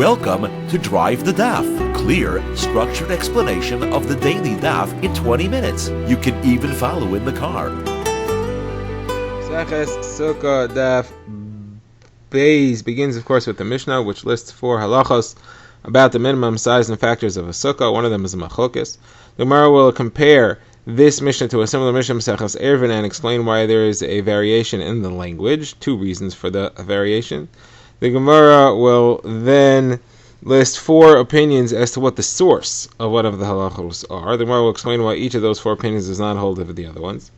Welcome to Drive the Daf, clear, structured explanation of the daily Daf in 20 minutes. You can even follow in the car. Sukkah Daf Beis begins, of course, with the Mishnah, which lists 4 halachos about the minimum size and factors of a sukkah. One of them is a machlokas. The Gemara will compare this Mishnah to a similar Mishnah, Maseches Eruvin, and explain why there is a variation in the language. 2 reasons for the variation. The Gemara will then list 4 opinions as to what the source of one of the halachos are. The Gemara will explain why each of those 4 opinions does not hold of the other ones.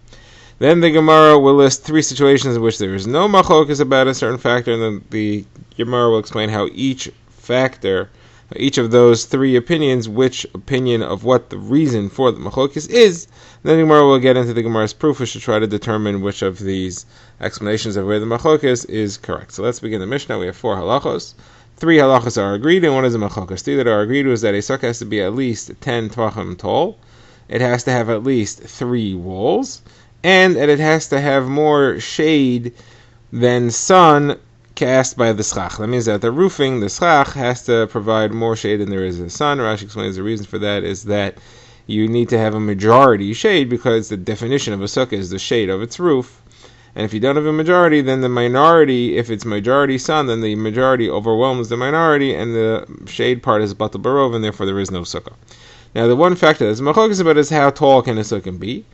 Then the Gemara will list 3 situations in which there is no machlokas about a certain factor, and then the Gemara will explain how each factor, each of those 3 opinions, which opinion of what the reason for the machlokas is. And then the Gemara will get into the Gemara's proof, which should try to determine which of these explanations of where the machlokas is correct. So let's begin the Mishnah. We have 4 halachos. 3 halachos are agreed, and 1 is a machlokas. 3 that are agreed was that a sukkah has to be at least 10 tvachim tall. It has to have at least 3 walls, and that it has to have more shade than sun cast by the schach. That means that the roofing, the schach, has to provide more shade than there is in the sun. Rashi explains the reason for that is that you need to have a majority shade, because the definition of a sukkah is the shade of its roof. And if you don't have a majority, then the minority, if it's majority sun, then the majority overwhelms the minority, and the shade part is batal barov, and therefore there is no sukkah. Now, the one factor that's machlokas about is how tall can a sukkah be.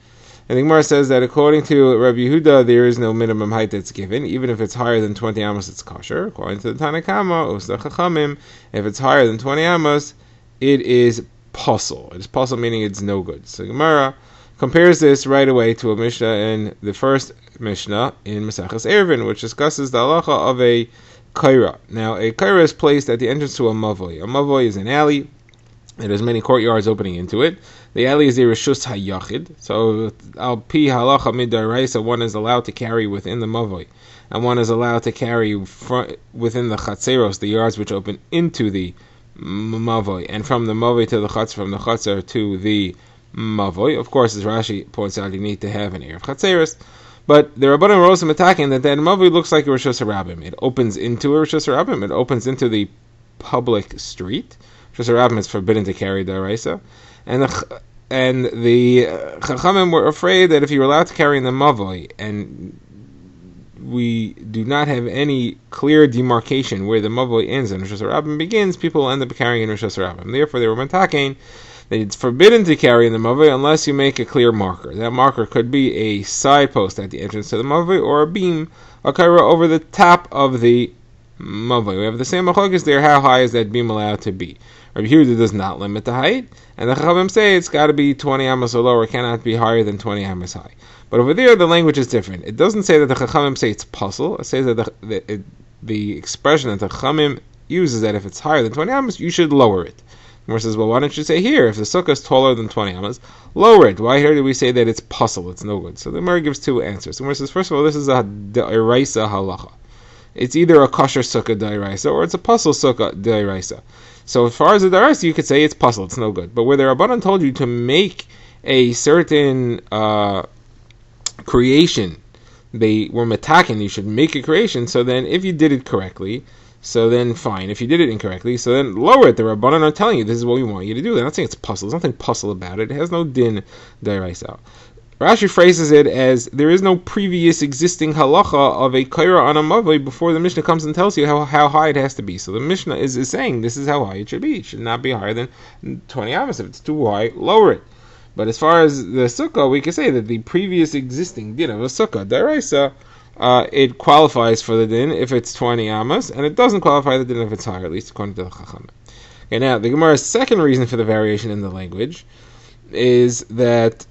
And the Gemara says that according to Rabbi Yehuda, there is no minimum height that's given. Even if it's higher than 20 amos, it's kosher. According to the Tanna Kama, Usta Chachamim, if it's higher than 20 amos, it is pasul. It is pasul, meaning it's no good. So Gemara compares this right away to a Mishnah in the first Mishnah in Maseches Eruvin, which discusses the halacha of a kaira. Now, a kaira is placed at the entrance to a mavoi. A mavoi is an alley. It has many courtyards opening into it. The alley is a reshus hayachid. So, al pi halacha midaraisa, one is allowed to carry within the mavoi, and one is allowed to carry within the chatzeros, the yards which open into the mavoi, and from the mavoi to the chatzer, from the chatzer to the mavoi. Of course, as Rashi points out, you need to have an erev chatzeros. But the Rabbanim were also attacking that mavoi looks like a reshus harabim. It opens into a reshus harabim. It opens into the public street. Reshus harabim is forbidden to carry daraisa. And the Chachamim were afraid that if you were allowed to carry in the mavoi, and we do not have any clear demarcation where the mavoi ends and Reshus harabim begins, people will end up carrying in Reshus harabim. Therefore, they were attacking that it's forbidden to carry in the mavoi unless you make a clear marker. That marker could be a side post at the entrance to the mavoi, or a beam, a kaira, over the top of the mavoi. We have the same machlokas there. How high is that beam allowed to be? Rabbi Yehuda does not limit the height, and the Chachamim say it's got to be 20 amos or lower. It cannot be higher than 20 amos high. But over there, the language is different. It doesn't say that the Chachamim say it's pasul. It says that the expression that the Chachamim uses, that if it's higher than 20 amos, you should lower it. Gemara says, well, why don't you say here, if the sukkah is taller than 20 amos, lower it? Why here do we say that it's pasul? It's no good. So the Gemara gives 2 answers. The Gemara says, first of all, this is a da'iraisa halacha. It's either a kosher sukkah da'iraisa, or it's a pasul sukkah da'iraisa. So as far as the da'iraisa, you could say it's pasul, it's no good. But where the Rabbanan told you to make a certain creation, they were metakin, you should make a creation, so then if you did it correctly, so then fine. If you did it incorrectly, so then lower it. The Rabbanan are telling you this is what we want you to do. They're not saying it's pasul. There's nothing pasul about it. It has no din da'iraisa. Rashi phrases it as there is no previous existing halacha of a kaira on a mavoi before the Mishnah comes and tells you how high it has to be. So the Mishnah is saying this is how high it should be. It should not be higher than 20 amos. If it's too high, lower it. But as far as the sukkah, we can say that the previous existing din of a sukkah, daraisa, it qualifies for the din if it's 20 amos, and it doesn't qualify the din if it's higher, at least according to the Chachamim. Okay, now the Gemara's second reason for the variation in the language is that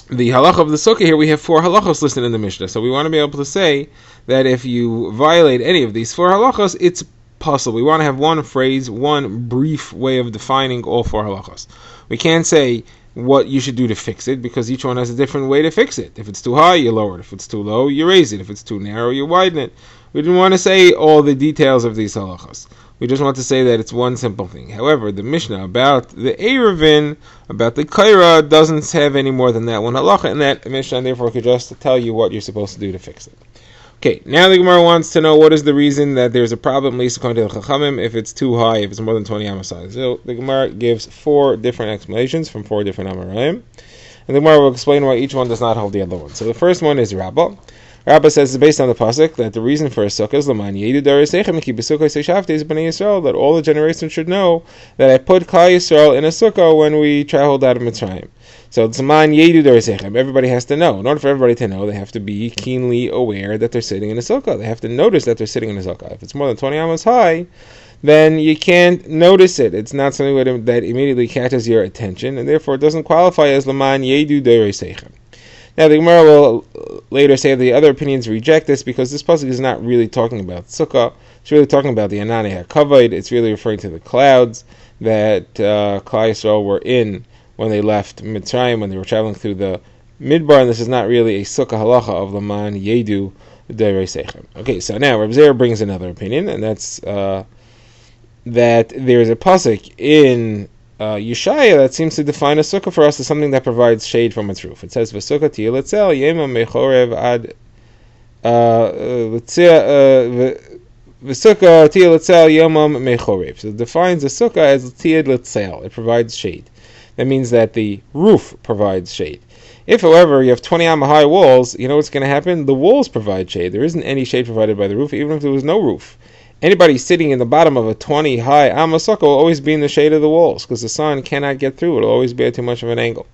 the halacha of the sukkah here, we have 4 halachos listed in the Mishnah. So we want to be able to say that if you violate any of these 4 halachos, it's pasul. We want to have one phrase, one brief way of defining all 4 halachos. We can't say what you should do to fix it, because each one has a different way to fix it. If it's too high, you lower it. If it's too low, you raise it. If it's too narrow, you widen it. We didn't want to say all the details of these halachos. We just want to say that it's one simple thing. However, the Mishnah about the Eruvin, about the Kaira, doesn't have any more than that one halacha, and that Mishnah therefore could just tell you what you're supposed to do to fix it. Okay, now the Gemara wants to know what is the reason that there's a problem, at least according to the Chachamim, if it's too high, if it's more than 20 amas high. So the Gemara gives 4 different explanations from 4 different Amoraim, and the Gemara will explain why each one does not hold the other one. So the first one is Rabbah. Rabbah says it's based on the pasuk that the reason for a sukkah is L'man yedu darei seichem ki b'sukkah seishavtes b'nei Yisrael, that all the generations should know that I put Klal Yisrael in a sukkah when we traveled out of Mitzrayim. So it's L'man yedu darei seichem. Everybody has to know. In order for everybody to know, they have to be keenly aware that they're sitting in a sukkah. They have to notice that they're sitting in a sukkah. If it's more than 20 amos high, then you can't notice it. It's not something that immediately catches your attention, and therefore it doesn't qualify as L'man yedu darei seichem. Now the Gemara will later say that the other opinions reject this because this pasuk is not really talking about Sukkah. It's really talking about the Ananei HaKavod. It's really referring to the clouds that Klal Yisrael were in when they left Mitzrayim, when they were traveling through the Midbar, and this is not really a Sukkah halacha of L'man yedu darei seichem. Okay, so now Reb Zera brings another opinion, and that's that there is a pasuk in Yeshaya that seems to define a sukkah for us as something that provides shade from its roof. It says v'sukkah tiyeh letzel yema mechorev ad v'sukkah tiyeh letzel yemam mechorev. So it defines a sukkah as tiyeh letzel. It provides shade. That means that the roof provides shade. If, however, you have 20 amma high walls, you know what's going to happen? The walls provide shade. There isn't any shade provided by the roof, even if there was no roof. Anybody sitting in the bottom of a 20 high amma sukkah will always be in the shade of the walls because the sun cannot get through. It will always be at too much of an angle.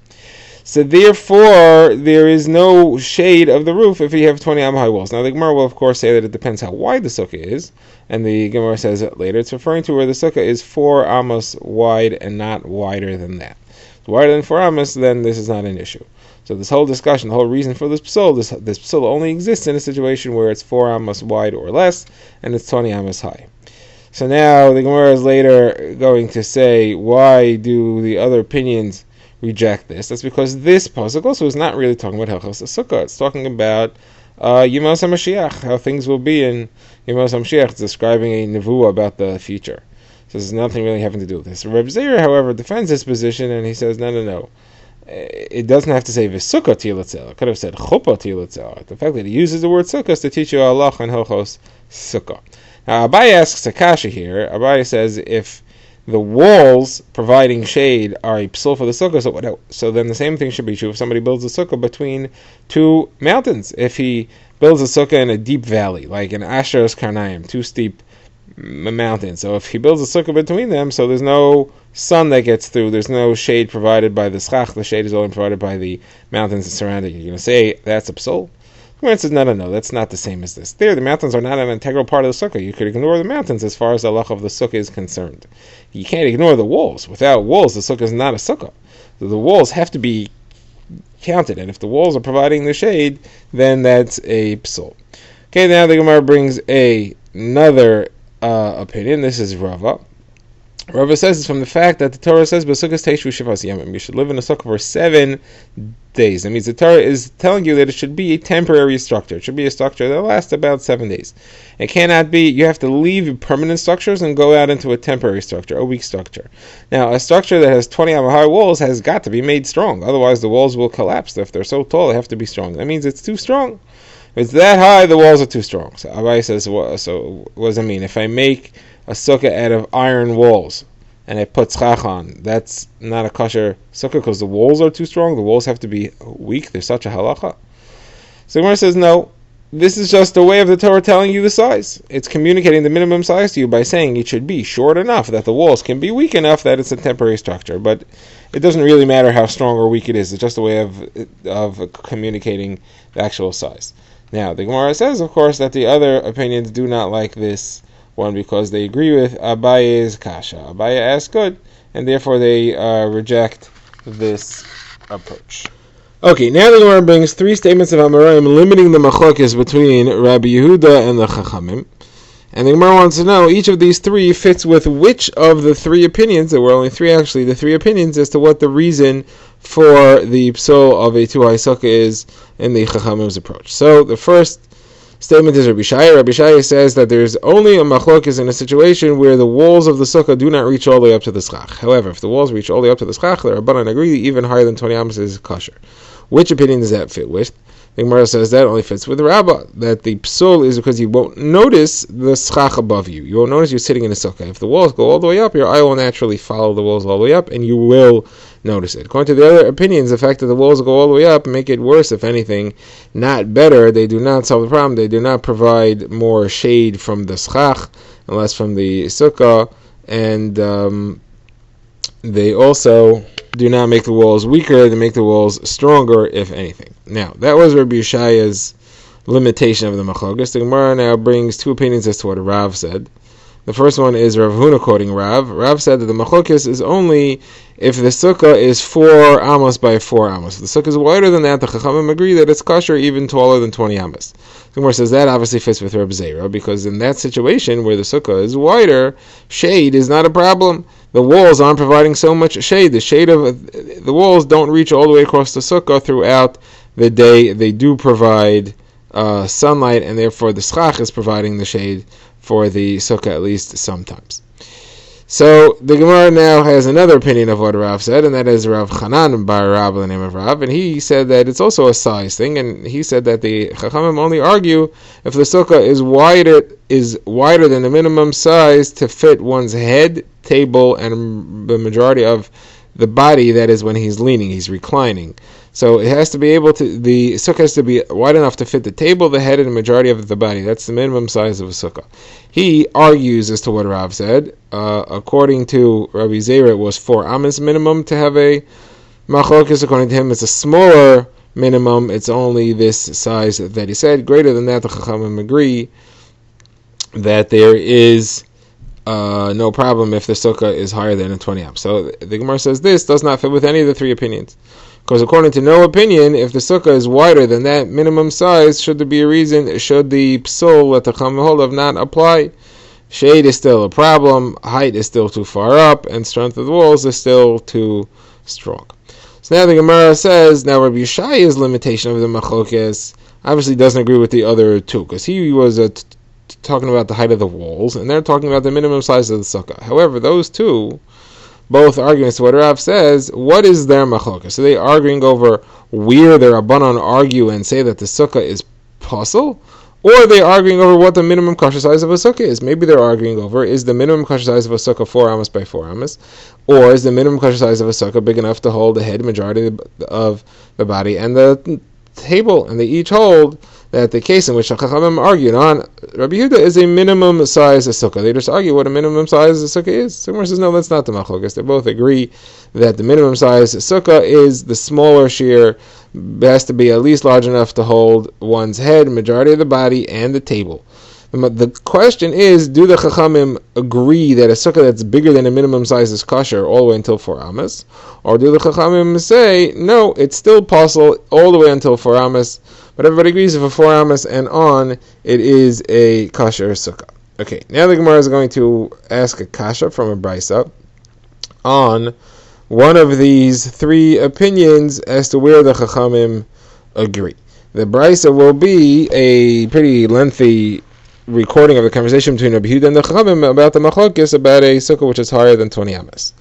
So therefore, there is no shade of the roof if you have 20 amma high walls. Now the Gemara will of course say that it depends how wide the sukkah is, and the Gemara says it later. It's referring to where the sukkah is 4 amos wide and not wider than that. If it's wider than 4 amos, then this is not an issue. So this whole discussion, the whole reason for this psul, this psul only exists in a situation where it's 4 amos wide or less, and it's 20 amos high. So now the Gemara is later going to say, why do the other opinions reject this? That's because this pasuk also is not really talking about Hilchos Sukkah. It's talking about Yemos HaMashiach, how things will be in Yemos HaMashiach. It's describing a nevuah about the future. So there's nothing really having to do with this. Reb Zera, however, defends his position, and he says, no. It doesn't have to say v'sukkah tiyeh letzel. It could have said chuppah tiyeh letzel. The fact that he uses the word sukkah is to teach you Allah and Hilchos Sukkah. Now Abaye asks a kasha here. Abaye says if the walls providing shade are a psul for the sukkah, so then the same thing should be true if somebody builds a sukkah between 2 mountains. If he builds a sukkah in a deep valley, like in Asher's Karnaim, 2 steep mountains. So if he builds a sukkah between them, so there's no sun that gets through, there's no shade provided by the schach, the shade is only provided by the mountains surrounding it. You're going to say that's a psul? The man says, no, that's not the same as this. There, the mountains are not an integral part of the sukkah. You could ignore the mountains as far as the halach of the sukkah is concerned. You can't ignore the walls. Without walls, the sukkah is not a sukkah. So the walls have to be counted, and if the walls are providing the shade, then that's a psul. Okay, now the Gemara brings another opinion. This is Rava. Rava says it's from the fact that the Torah says B'sukkos teishu shivas yamim. You should live in a sukkah for 7 days. That means the Torah is telling you that it should be a temporary structure. It should be a structure that lasts about 7 days. It cannot be, you have to leave permanent structures and go out into a temporary structure, a weak structure. Now, a structure that has 20 high walls has got to be made strong. Otherwise, the walls will collapse. If they're so tall, they have to be strong. That means it's too strong. If it's that high, the walls are too strong. So Abai says, so what does it mean? If I make a sukkah out of iron walls and I put tzchach on, that's not a kosher sukkah because the walls are too strong. The walls have to be weak. There's such a halacha. So Gemara says, no, this is just a way of the Torah telling you the size. It's communicating the minimum size to you by saying it should be short enough that the walls can be weak enough that it's a temporary structure. But it doesn't really matter how strong or weak it is. It's just a way of communicating the actual size. Now, the Gemara says, of course, that the other opinions do not like this one because they agree with Abaye's kasha. Abaye asks good, and therefore they reject this approach. Okay, now the Gemara brings 3 statements of Amoraim limiting the machlokes between Rabbi Yehuda and the Chachamim. And the Gemara wants to know, each of these 3 fits with which of the 3 opinions, there were only 3 actually, the 3 opinions as to what the reason for the psul of a 2-high sukkah is in the Chachamim's approach. So the first statement is Rabbi Shai. Rabbi Shai says that there's only a machlokes in a situation where the walls of the sukkah do not reach all the way up to the schach. However, if the walls reach all the way up to the schach, the Rabbanan agree that even higher than 20 amos is kosher. Which opinion does that fit with? The Gemara says that only fits with Rabbah, that the psul is because you won't notice the schach above you. You won't notice you're sitting in a sukkah. If the walls go all the way up, your eye will naturally follow the walls all the way up, and you will notice it. According to the other opinions, the fact that the walls go all the way up make it worse, if anything, not better. They do not solve the problem. They do not provide more shade from the schach, unless from the sukkah, and they also do not make the walls weaker. They make the walls stronger, if anything. Now, that was Rabbi Yeshaya's limitation of the machlokas. The Gemara now brings two opinions as to what Rav said. The first one is Rav Huna quoting Rav. Rav said that the machlokas is only if the sukkah is 4 amos by 4 amos. If the sukkah is wider than that, the chachamim agree that it's kosher even taller than 20 amos. The Gemara says that obviously fits with Reb Zera, because in that situation where the sukkah is wider, shade is not a problem. The walls aren't providing so much shade. The shade of the walls don't reach all the way across the sukkah throughout the day. They do provide sunlight, and therefore the schach is providing the shade for the sukkah at least sometimes. So the Gemara now has another opinion of what Rav said, and that is Rav Chanan bar Rav, the name of Rav, and he said that it's also a size thing, and he said that the Chachamim only argue if the sukkah is wider than the minimum size to fit one's head, table, and the majority of the body. That is when he's leaning, he's reclining. So it has to be the sukkah has to be wide enough to fit the table, the head, and the majority of the body. That's the minimum size of a sukkah. He argues as to what Rav said. According to Rabbi Zera, it was 4 amos minimum to have a machlokas. According to him, it's a smaller minimum. It's only this size that he said. Greater than that, the Chachamim agree that there is no problem if the sukkah is higher than 20 amos. So the Gemara says this does not fit with any of the three opinions. Because according to no opinion, if the sukkah is wider than that minimum size, should there be a reason, should the psul that the Chachamim hold of not apply? Shade is still a problem, height is still too far up, and strength of the walls is still too strong. So now the Gemara says, now Rabbi Yeshaya's limitation of the machlokes obviously doesn't agree with the other two, because he was talking about the height of the walls, and they're talking about the minimum size of the sukkah. However, those two both arguing to what Rav says, what is their machlokas? So they arguing over where their Rabbanan argue and say that the sukkah is puzzle, or are they arguing over what the minimum kosher size of a sukkah is? Maybe they're arguing over, is the minimum kosher size of a sukkah 4 amos by 4 amos, or is the minimum kosher size of a sukkah big enough to hold the head, majority of the body, and the table, and they each hold that the case in which the Chachamim argued on Rabbi Yehuda is a minimum size of sukkah. They just argue what a minimum size of sukkah is. Someone says, no, that's not the machlokas. They both agree that the minimum size of sukkah is the smaller shear, has to be at least large enough to hold one's head, majority of the body, and the table. The question is, do the Chachamim agree that a sukkah that's bigger than a minimum size is kosher all the way until 4 amos? Or do the Chachamim say, no, it's still possible all the way until 4 amos, but everybody agrees if a 4 amos and on, it is a kosher sukkah. Okay, now the Gemara is going to ask a kasha from a brisa on one of these three opinions as to where the Chachamim agree. The brisa will be a pretty lengthy recording of the conversation between Rabbi Yehuda and the Chachamim about the machlokes about a sukkah which is higher than 20 amos.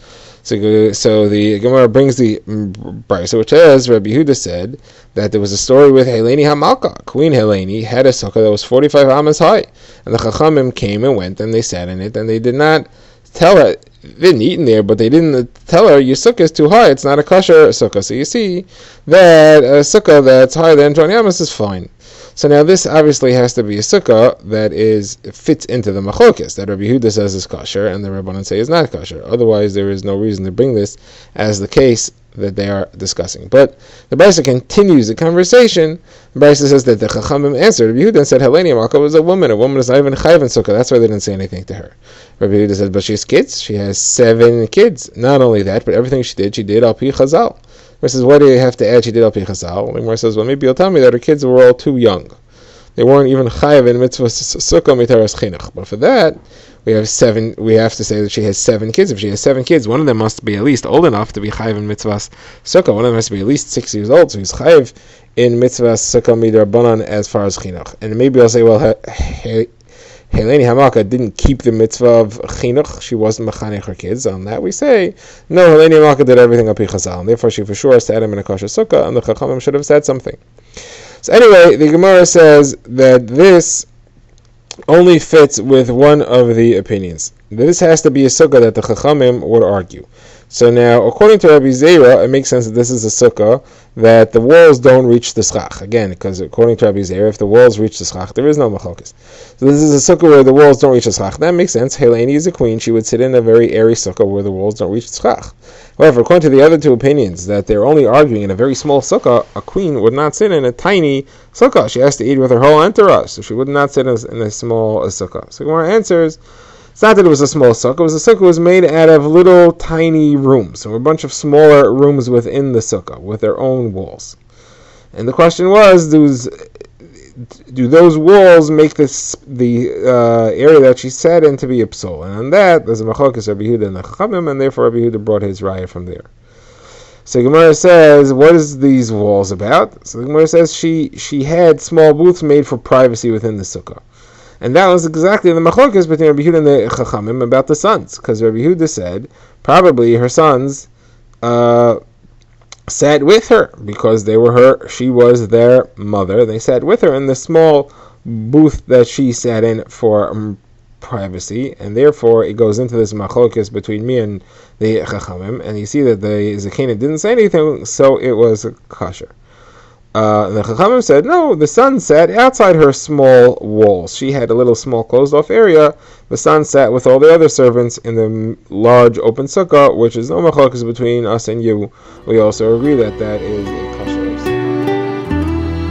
So the Gemara brings the brisa which says Rabbi Yehuda said that there was a story with Heleni Hamalka. Queen Heleni had a sukkah that was 45 amos high, and the Chachamim came and went and they sat in it, and they did not tell her, they didn't eat in there, but they didn't tell her, your sukkah is too high, it's not a kosher sukkah. So you see that a sukkah that's higher than 20 amos is fine. So now this obviously has to be a sukkah that fits into the machlokes, that Rabbi Yehuda says is kosher and the Rabbanan say is not kosher. Otherwise there is no reason to bring this as the case that they are discussing. But the Brisa continues the conversation. The Brisa says that the Chachamim answered Rabbi Yehuda and said Heleni Malka was a woman. A woman is not even chayav in sukkah. That's why they didn't say anything to her. Rabbi Yehuda said, but she has kids. She has 7 kids. Not only that, but everything she did al pi chazal. Gemara says, why do you have to add she did al pi chazal? The Gemara says, well, maybe you'll tell me that her kids were all too young. They weren't even chayav in mitzvah sukkah mitaras chinuch. But for that, we have to say that she has 7 kids. If she has 7 kids, one of them must be at least old enough to be chayav in mitzvah sukkah. One of them has to be at least 6 years old, so he's chayav in mitzvah sukkah midrabanan as far as chinuch. And maybe I'll say, well, Heleni Hamalka didn't keep the mitzvah of chinuch. She wasn't mechanech her kids. On that we say, no, Heleni Hamalka did everything al pi chazal, and therefore she for sure has to add him in a kosher sukkah, and the Chachamim should have said something. So anyway, the Gemara says that this only fits with one of the opinions. This has to be a sukkah that the Chachamim would argue. So now, according to Rabbi Zera, it makes sense that this is a sukkah that the walls don't reach the schach. Again, because according to Rabbi Zera, if the walls reach the schach, there is no machlokas. So this is a sukkah where the walls don't reach the schach. That makes sense. Heleni is a queen. She would sit in a very airy sukkah where the walls don't reach the schach. However, according to the other two opinions, that they're only arguing in a very small sukkah, a queen would not sit in a tiny sukkah. She has to eat with her whole entourage, so she would not sit in a small sukkah. So Gemara answers, it's not that it was a small sukkah. It was a sukkah was made out of little tiny rooms. So a bunch of smaller rooms within the sukkah with their own walls. And the question was, do those walls make the area that she sat in to be a psol? And on that, there's a machlokes Rabbi Yehuda and the Chachamim, and therefore Rabbi Yehuda brought his raya from there. So Gemara says, what is these walls about? So the Gemara says she had small booths made for privacy within the sukkah. And that was exactly the machlokes between Rabbi Yehuda and the Chachamim about the sons. Because Rabbi Yehuda said, probably her sons sat with her, because she was their mother. They sat with her in the small booth that she sat in for privacy, and therefore it goes into this machlokes between me and the Chachamim, and you see that the Zakena didn't say anything, so it was kosher. The Chachamim said, no, the son sat outside her small walls. She had a little small closed-off area. The son sat with all the other servants in the large open sukkah, which is no machlokes between us and you. We also agree that is a kosher.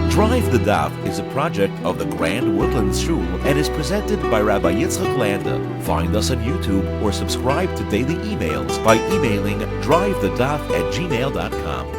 Drive the Daf is a project of the Grand Woodlands Shul and is presented by Rabbi Yitzchak Landa. Find us on YouTube or subscribe to daily emails by emailing drivethedaf@gmail.com.